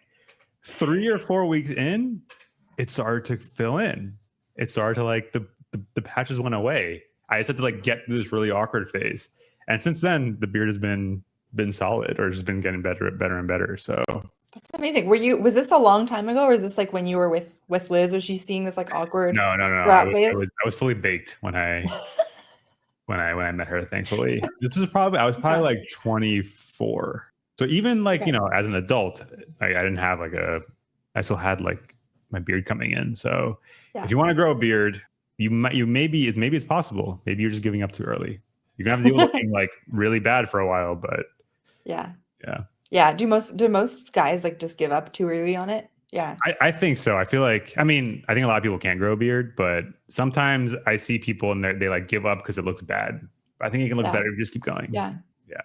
3 or 4 weeks in, it started to fill in. It started to like the patches went away. I just had to like get through this really awkward phase. And since then the beard has been solid or just been getting better and better. So that's amazing. Was this a long time ago, or is this like when you were with Liz? Was she seeing this like awkward? No. I was fully baked when I when I met her, thankfully. I was probably Yeah. like 24. So even like, Okay. as an adult, I didn't have like I still had like my beard coming in. So if Yeah. you want to grow a beard, maybe it's possible. Maybe you're just giving up too early. You're gonna have to deal with looking like really bad for a while, but Yeah. yeah. Yeah. Do most guys like just give up too early on it? Yeah. I think so. I feel like, I mean, I think a lot of people can't grow a beard, but sometimes I see people and they like give up because it looks bad. I think it can look Yeah. better if you just keep going. Yeah. Yeah.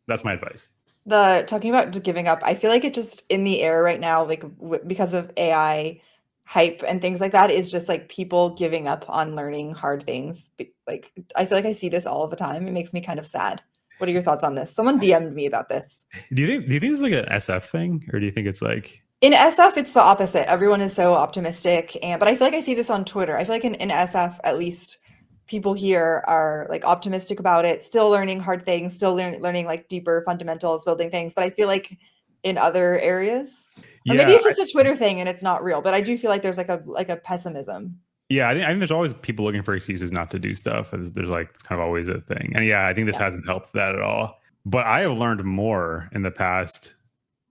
That's my advice. The talking about just giving up, I feel like it just in the air right now, like because of AI hype and things like that, is just like people giving up on learning hard things. Like I feel like I see this all the time. It makes me kind of sad. What are your thoughts on this? Someone DM'd me about this. Do you think this is like an SF thing, or do you think it's like, In SF, it's the opposite. Everyone is so optimistic, and but I feel like I see this on Twitter. I feel like in SF, at least people here are like optimistic about it, still learning hard things, still learning like deeper fundamentals, building things. But I feel like in other areas, or maybe yeah, it's just a Twitter thing and it's not real. But I do feel like there's like a pessimism. yeah, I think there's always people looking for excuses not to do stuff. There's like, it's kind of always a thing. And yeah, I think this Yeah, hasn't helped that at all. But I have learned more in the past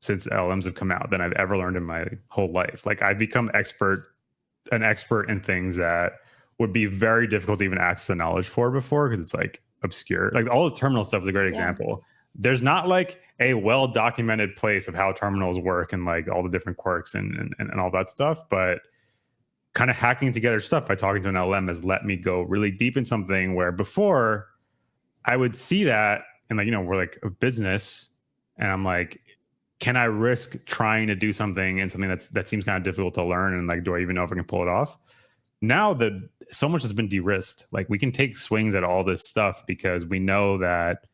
since LMs have come out than I've ever learned in my whole life. Like I've become an expert in things that would be very difficult to even access the knowledge for before, because it's like obscure. Like all the terminal stuff is a great yeah, example. There's not like a well documented place of how terminals work and like all the different quirks and all that stuff. But kind of hacking together stuff by talking to an LM has let me go really deep in something where before I would see that and like, we're like a business and I'm like, can I risk trying to do something and something that seems kind of difficult to learn, and like, do I even know if I can pull it off? Now that so much has been de-risked, like we can take swings at all this stuff because we know that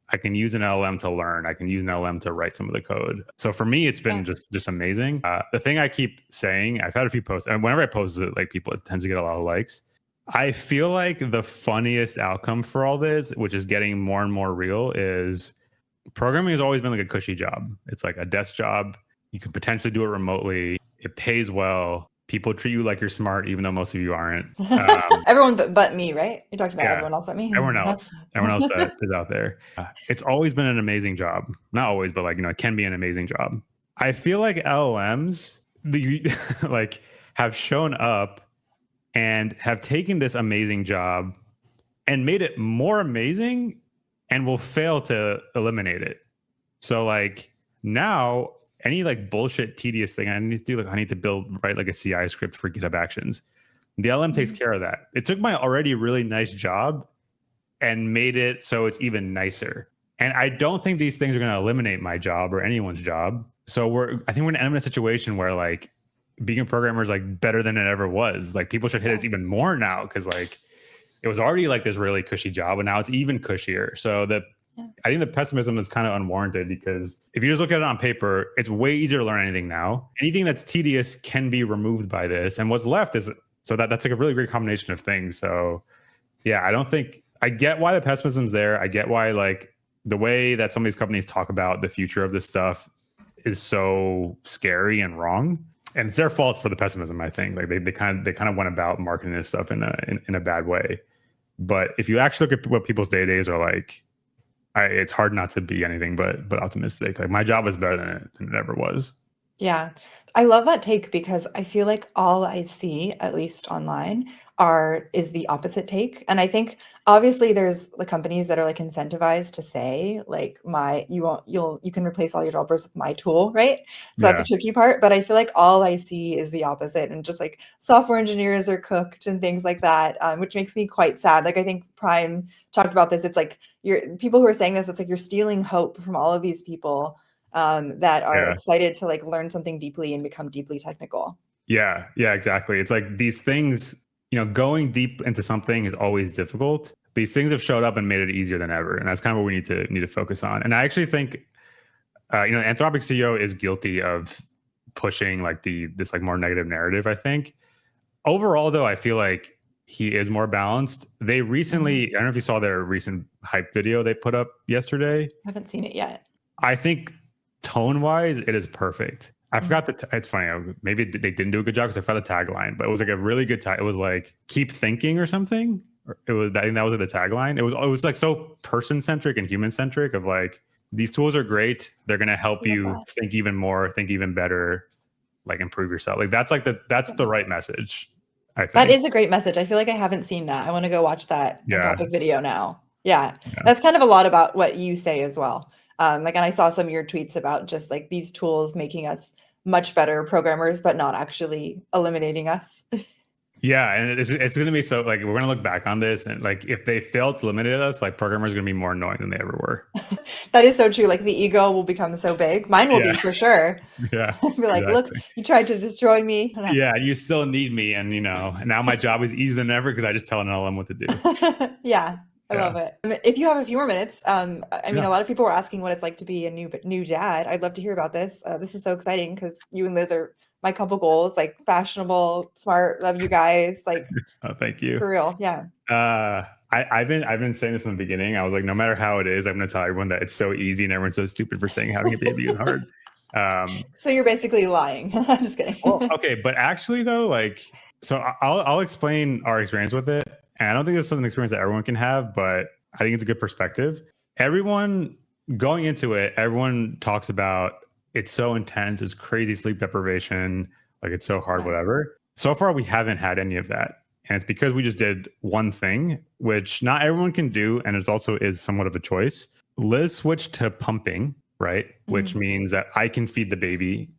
I can use an LM to learn. I can use an LM to write some of the code. So for me, it's been yeah, just amazing. The thing I keep saying, I've had a few posts, and whenever I post it, like people, it tends to get a lot of likes. I feel like the funniest outcome for all this, which is getting more and more real, is programming has always been like a cushy job. It's like a desk job. You can potentially do it remotely. It pays well. People treat you like you're smart, even though most of you aren't. Everyone but me, right? You're talking about Yeah, everyone else but me. everyone else that is out there. It's always been an amazing job. Not always, but like, it can be an amazing job. I feel like LLMs like have shown up and have taken this amazing job and made it more amazing and will fail to eliminate it. So like now any like bullshit tedious thing I need to do, like I need to write like a CI script for GitHub Actions. The LM takes care of that. It took my already really nice job and made it so it's even nicer. And I don't think these things are going to eliminate my job or anyone's job. So I think we're going to end up in a situation where like being a programmer is like better than it ever was. Like people should hit us even more now because like it was already like this really cushy job and now it's even cushier. So I think the pessimism is kind of unwarranted because if you just look at it on paper, it's way easier to learn anything now. Anything that's tedious can be removed by this. And what's left is, so that's like a really great combination of things. So yeah, I get why the pessimism's there. I get why like the way that some of these companies talk about the future of this stuff is so scary and wrong. And it's their fault for the pessimism, I think. Like they kind of went about marketing this stuff in a bad way. But if you actually look at what people's day-to-days are like, it's hard not to be anything but optimistic. Like my job is better than it ever was. Yeah. I love that take because I feel like all I see, at least online, is the opposite take. And I think obviously there's the companies that are like incentivized to say like you can replace all your developers with my tool, right? So that's a Yeah, tricky part. But I feel like all I see is the opposite, and just like software engineers are cooked and things like that, which makes me quite sad. Like I think Prime talked about this. It's like people who are saying this, it's like you're stealing hope from all of these people that are yeah, excited to like learn something deeply and become deeply technical. yeah, yeah. Exactly. It's like these things. Going deep into something is always difficult. These things have showed up and made it easier than ever, and that's kind of what we need to focus on. And I actually think, Anthropic CEO is guilty of pushing like this like more negative narrative. I think overall, though, I feel like he is more balanced. They recently, I don't know if you saw their recent hype video they put up yesterday. I haven't seen it yet. I think tone wise, it is perfect. I forgot it's funny. Maybe they didn't do a good job because I forgot the tagline, but it was like a really good tag. It was like keep thinking or something. It was, I think that was the tagline. It was like so person centric and human centric of like, these tools are great. They're going to help I love you that. think even more, think even better, like improve yourself. Like that's Yeah. the right message, I That think. is a great message. I feel like I haven't seen that. I want to go watch that Yeah. Anthropic video now. Yeah. Yeah. That's kind of a lot about what you say as well. Like, and I saw some of your tweets about just like these tools making us much better programmers, but not actually eliminating us. Yeah, and it's going to be so like we're going to look back on this and like if they failed to eliminate us, like programmers are going to be more annoying than they ever were. That is so true. Like the ego will become so big. Mine will Yeah, be for sure. yeah, Be like, look, exactly. you tried to destroy me. Yeah, you still need me, and now my job is easier than ever because I just tell an LM what to do. Yeah, I Yeah, love it. If you have a few more minutes, I mean, yeah. a lot of people were asking what it's like to be a new dad. I'd love to hear about this. This is so exciting because you and Liz are my couple goals, like fashionable, smart, love you guys, like Oh, thank you. for real. Yeah. I've been saying this in the beginning. I was like, no matter how it is, I'm going to tell everyone that it's so easy, and everyone's so stupid for saying having a baby is hard. So you're basically lying. I'm just kidding. Well, okay, but actually though, like, so I'll explain our experience with it, and I don't think this is an experience that everyone can have, but I think it's a good perspective. Everyone going into it, everyone talks about it's so intense, it's crazy sleep deprivation, like it's so hard, Yeah. whatever. So far, we haven't had any of that, and it's because we just did one thing, which not everyone can do, and it also is somewhat of a choice. Liz switched to pumping, right, which Mhm. means that I can feed the baby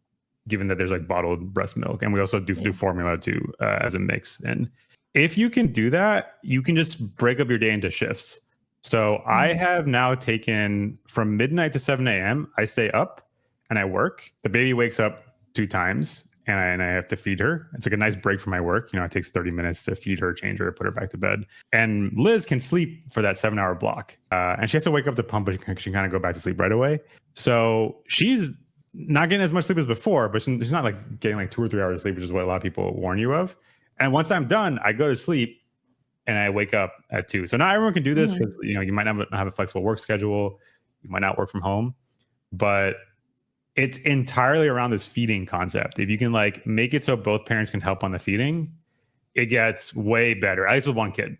given that there's like bottled breast milk, and we also do Yeah. formula too as a mix. And if you can do that, you can just break up your day into shifts. So I Mhm. have now taken from midnight to 7 a.m. I stay up and I work. The baby wakes up 2 times, and I have to feed her. It's like a nice break from my work. It takes 30 minutes to feed her, change her, put her back to bed. And Liz can sleep for that 7-hour block. And she has to wake up to pump, but she can kind of go back to sleep right away. So she's not getting as much sleep as before, but she's not like getting like 2 or 3 hours of sleep, which is what a lot of people warn you of. And once I'm done, I go to sleep and I wake up at 2. So not everyone can do this Mhm. because you might not have a flexible work schedule, you might not work from home, but it's entirely around this feeding concept. If you can like make it so both parents can help on the feeding, it gets way better. At least with one kid.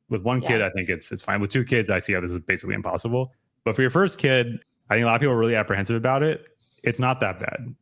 With one kid, Yeah. I think it's fine. With 2 kids, I see how this is basically impossible. But for your first kid, I think a lot of people are really apprehensive about it. It's not that bad.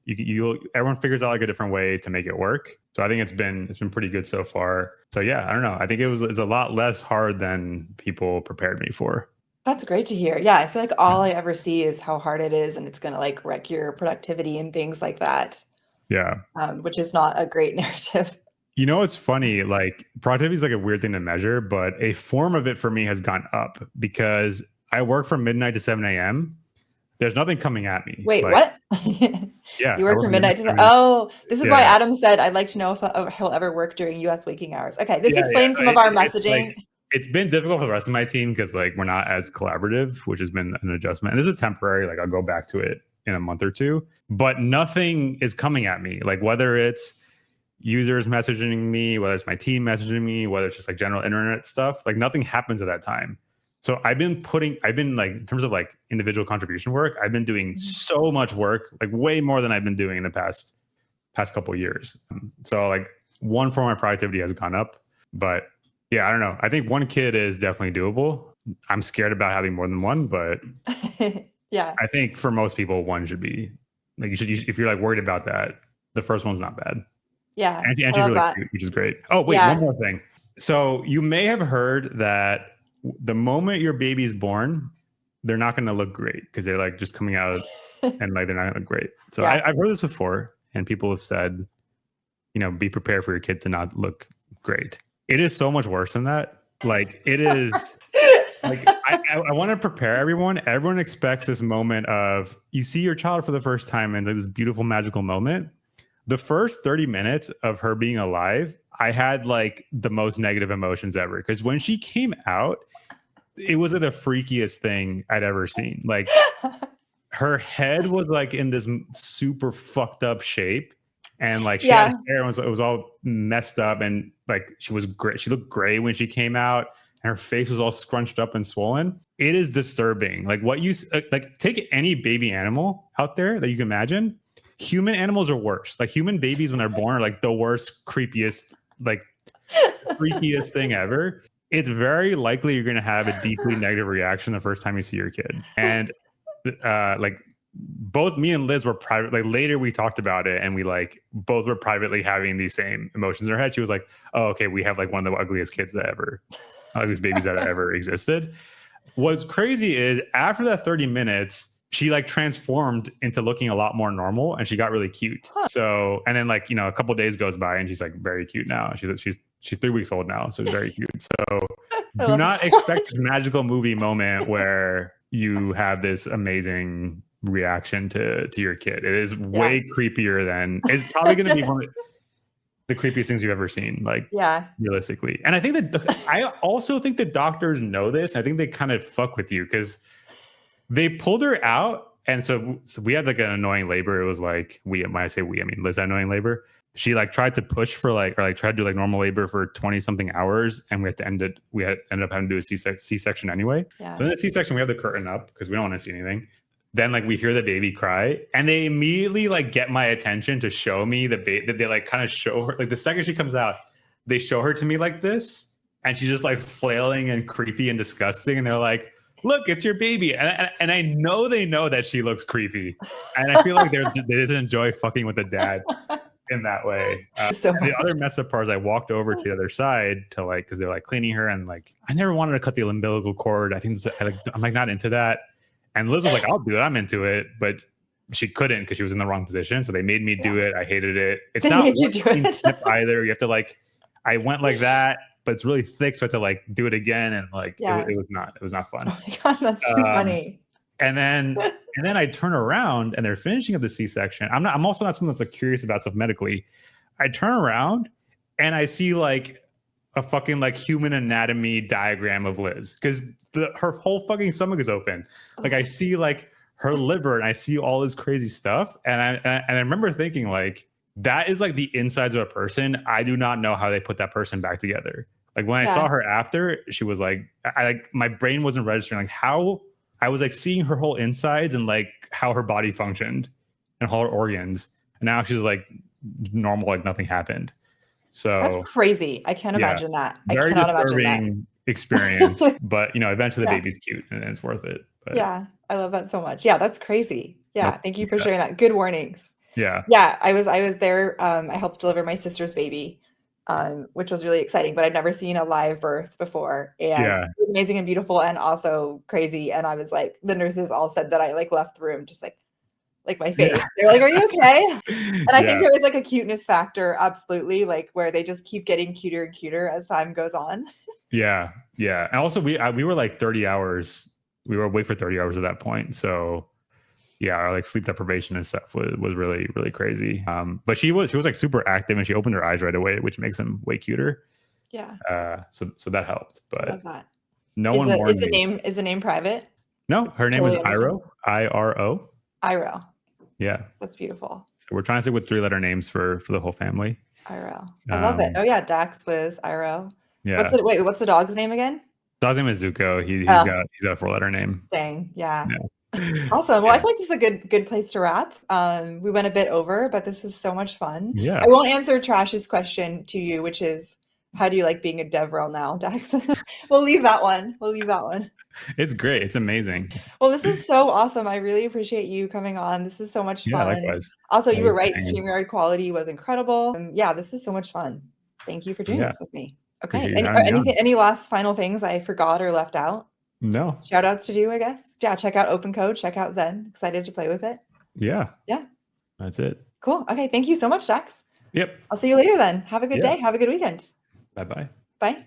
Everyone figures out like a different way to make it work. So I think it's been pretty good so far. So yeah, I don't know. I think it's a lot less hard than people prepared me for. That's great to hear. Yeah, I feel like all I ever see is how hard it is, and it's gonna like wreck your productivity and things like that, Yeah. which is not a great narrative. It's funny, like productivity is like a weird thing to measure, but a form of it for me has gone up because I work from midnight to 7 a.m. There's nothing coming at me. Wait, Like, what? yeah, You I work work from from midnight midnight to to 7 a.m. oh, this is why Yeah. Adam said, "I'd like to know if he'll ever work during US waking hours." Okay, this Yeah. explains So some of our it's like, messaging. it's been difficult for the rest of my team because like we're not as collaborative, which has been an adjustment. And this is temporary. Like I'll go back to it in a month or two, but nothing is coming at me. Like whether it's users messaging me, whether it's my team messaging me, whether it's just like general internet stuff, like nothing happens at that time. So I've been like, in terms of like individual contribution work, I've been doing Mhm. so much work, like way more than I've been doing in the past couple of years. So like one form of productivity has gone up, but yeah, I don't know. I think one kid is definitely doable. I'm scared about having more than one, but Yeah, I think for most people, one should be like if you're like worried about that, the first one's not bad. yeah, And I she's love really that. cute, which is great. Oh, wait, one Yeah. more thing. So you may have heard that the moment your baby's born, they're not going to look great because they're like just coming out and like they're not going to look great. So Yeah. I've heard this before, and people have said, be prepared for your kid to not look great. It is so much worse than that. Like it is. Like I want to prepare everyone. Everyone expects this moment of you see your child for the first time and like this beautiful magical moment. The first 30 minutes of her being alive, I had like the most negative emotions ever because when she came out, it was like the freakiest thing I'd ever seen. Like her head was like in this super fucked up shape, and like she had Yeah. hair and it was all messed up, and like she was gray. She looked gray when she came out, and her face was all scrunched up and swollen. It is disturbing. Like what you like take any baby animal out there that you can imagine. Human animals are worse. Like human babies when they're born are like the worst, creepiest, like freakiest thing ever. it's very likely you're going to have a deeply negative reaction the first time you see your kid. And like both me and Liz were private. Like later we talked about it, and we like both were privately having these same emotions in our head. She was like, "Oh, okay, we have like one of the ugliest kids that ever, ugliest babies that ever existed." What's crazy is after that 30 minutes, she like transformed into looking a lot more normal, and she got really cute. Huh. So, and then like, you know, a couple days goes by and she's like very cute now. She's 3 weeks old now, so it's very cute. So I do love not this. expect this magical movie moment where you have this amazing reaction to your kid. It is way creepier than, it's probably going to be one of the creepiest things you've ever seen, like realistically. And I think that I also think the doctors know this. I think they kind of fuck with you because they pulled her out. And so we had like an annoying labor. It was like, when I say we, I mean Liz had annoying labor. She like tried to push for like, or like tried to do like normal labor for 20 something hours. And we had to ended up having to do a C-section anyway. So in the C-section, we have the curtain up because we don't want to see anything. Then like we hear the baby cry, and they immediately like get my attention to show me the baby. That they like kind of show her, like the second she comes out, they show her to me like this, and she's just like flailing and creepy and disgusting. And they're like, "Look, it's your baby," and I know they know that she looks creepy, and I feel like they just enjoy fucking with the dad in that way. The other messed up part is I walked over to the other side to like, because they're like cleaning her, and like I never wanted to cut the umbilical cord. I think I'm like not into that. And Liz was like, "I'll do it. I'm into it," but she couldn't because she was in the wrong position. So they made me do it. I hated it. It's They not made you do it. either. You have to like, I went like that, but it's really thick, so I had to like do it again, and like it was not fun. Oh my God, that's too funny. And then I turn around and they're finishing up the C-section. I'm also not someone that's like curious about stuff medically. I turn around and I see like a fucking like human anatomy diagram of Liz because her whole fucking stomach is open. Like I see like her liver and I see all this crazy stuff. And I remember thinking like, that is like the insides of a person. I do not know how they put that person back together. Like when I saw her after, she was like, my brain wasn't registering like how I was like seeing her whole insides and like how her body functioned and all her organs. And now she's like normal, like nothing happened. So that's crazy. I can't imagine that. Very I cannot imagine disturbing experience, but you know, eventually the baby's cute and it's worth it. But. Yeah, I love that so much. Yeah, that's crazy. Yeah, thank you for Yeah. sharing that. Good warnings. Yeah. Yeah, I was there. I helped deliver my sister's baby, which was really exciting, but I'd never seen a live birth before. And it was amazing and beautiful and also crazy. And I was like, the nurses all said that I like left the room just like my face. They're like, "Are you okay?" And I think there was like a cuteness factor, absolutely, like where they just keep getting cuter and cuter as time goes on. Yeah. Yeah. And also we were like 30 hours. We were awake for 30 hours at that point. So yeah, our like sleep deprivation and stuff was really, really crazy. But she was like super active and she opened her eyes right away, which makes them way cuter. Yeah. So that helped. But love that. No one warned me. Is the name private? No, her name is Iro. Iro. Iro. Yeah. That's beautiful. So we're trying to stick with 3-letter names for the whole family. Iro. I love it. Oh yeah, Dax, Liz, Iro. Yeah. What's the dog's name again? Dog's name is Zuko. He's got a 4-letter name. Dang. Yeah. Awesome. Well, I feel like this is a good place to wrap. We went a bit over, but this was so much fun. Yeah. I won't answer Trash's question to you, which is, how do you like being a DevRel now, Dax? We'll leave that one. It's great. It's amazing. Well, this is so awesome. I really appreciate you coming on. This is so much fun. Yeah, likewise. Also, you were right. StreamYard quality was incredible. Yeah, this is so much fun. Thank you for doing this with me. Okay. Any last final things I forgot or left out? No. Shout outs to do, I guess. Yeah, check out OpenCode, check out Zen. Excited to play with it. Yeah. Yeah. That's it. Cool. Okay. Thank you so much, Dax. Yep. I'll see you later then. Have a good day. Have a good weekend. Bye-bye. Bye.